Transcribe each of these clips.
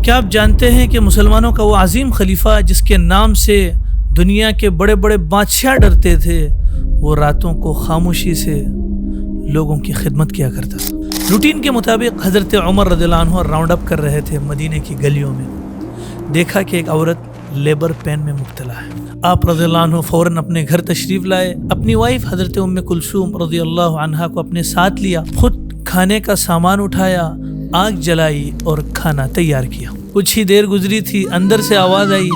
کیا آپ جانتے ہیں کہ مسلمانوں کا وہ عظیم خلیفہ جس کے نام سے دنیا کے بڑے بڑے بادشاہ ڈرتے تھے، وہ راتوں کو خاموشی سے لوگوں کی خدمت کیا کرتا تھا۔ روٹین کے مطابق حضرت عمر رضی اللہ عنہ راؤنڈ اپ کر رہے تھے مدینے کی گلیوں میں۔ دیکھا کہ ایک عورت لیبر پین میں مبتلا ہے۔ آپ رضی اللہ عنہ فوراً اپنے گھر تشریف لائے، اپنی وائف حضرت ام کلثوم رضی اللہ عنہا کو اپنے ساتھ لیا، خود کھانے کا سامان اٹھایا، آگ جلائی اور کھانا تیار کیا۔ کچھ ہی دیر گزری تھی، اندر سے آواز آئی،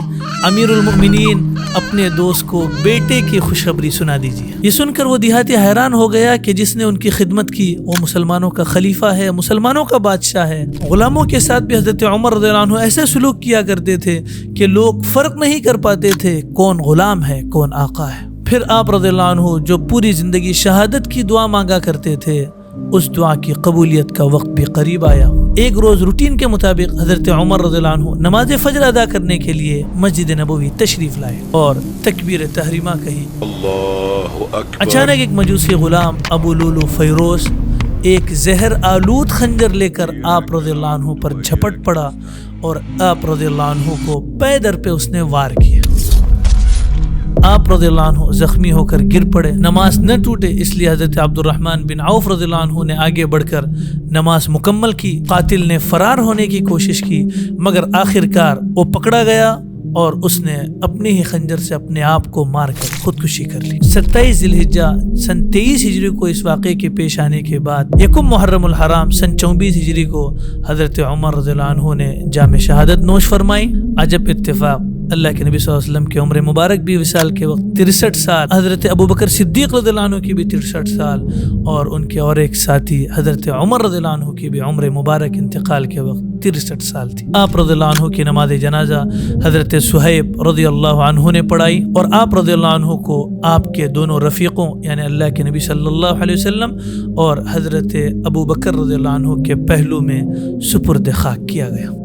امیر المؤمنین اپنے دوست کو بیٹے کی خوشخبری سنا دیجیے۔ یہ سن کر وہ دیہاتی حیران ہو گیا کہ جس نے ان کی خدمت کی وہ مسلمانوں کا خلیفہ ہے، مسلمانوں کا بادشاہ ہے۔ غلاموں کے ساتھ بھی حضرت عمر رضی اللہ عنہ ایسے سلوک کیا کرتے تھے کہ لوگ فرق نہیں کر پاتے تھے کون غلام ہے کون آقا ہے۔ پھر آپ رضی اللہ عنہ جو پوری زندگی شہادت کی دعا مانگا کرتے تھے، اس دعا کی قبولیت کا وقت بھی قریب آیا۔ ایک روز روٹین کے مطابق حضرت عمر رضی اللہ عنہ نماز فجر ادا کرنے کے لیے مسجد نبوی تشریف لائے اور تکبیر تحریمہ کہی۔ اللہ اکبر۔ اچانک ایک مجوسی غلام ابو لولو فیروز ایک زہر آلود خنجر لے کر آپ رضی اللہ عنہ پر جھپٹ پڑا اور آپ رضی اللہ عنہ کو پے در پہ اس نے وار کیا۔ آپ رضی اللہ عنہ زخمی ہو کر گر پڑے۔ نماز نہ ٹوٹے اس لیے حضرت عبد الرحمن بن عوف رضی اللہ عنہ نے آگے بڑھ کر نماز مکمل کی۔ قاتل نے فرار ہونے کی کوشش کی مگر آخر کار وہ پکڑا گیا اور اس نے اپنے ہی خنجر سے اپنے آپ کو مار کر خودکشی کر لی۔ 27 ذی الحجہ سن 23 ہجری کو اس واقعے کے پیش آنے کے بعد یکم محرم الحرام سن 24 ہجری کو حضرت عمر رضی اللہ عنہ نے جام شہادت نوش فرمائی۔ عجب اتفاق، اللہ کے نبی صلی اللہ علیہ وسلم کی عمر مبارک بھی وصال کے وقت 63 سال، حضرت ابوبکر صدیق رضی اللہ عنہ کی بھی 63 سال اور ان کے اور ایک ساتھی حضرت عمر رضی اللہ عنہ کی بھی عمر مبارک انتقال کے وقت 63 سال تھی۔ آپ رضی اللہ عنہ کی نماز جنازہ حضرت صہیب رضی اللہ عنہ نے پڑھائی اور آپ رضی اللہ عنہ کو آپ کے دونوں رفیقوں یعنی اللہ کے نبی صلی اللہ علیہ وسلم اور حضرت ابوبکر رضی اللہ عنہ کے پہلو میں سپرد خاک کیا گیا۔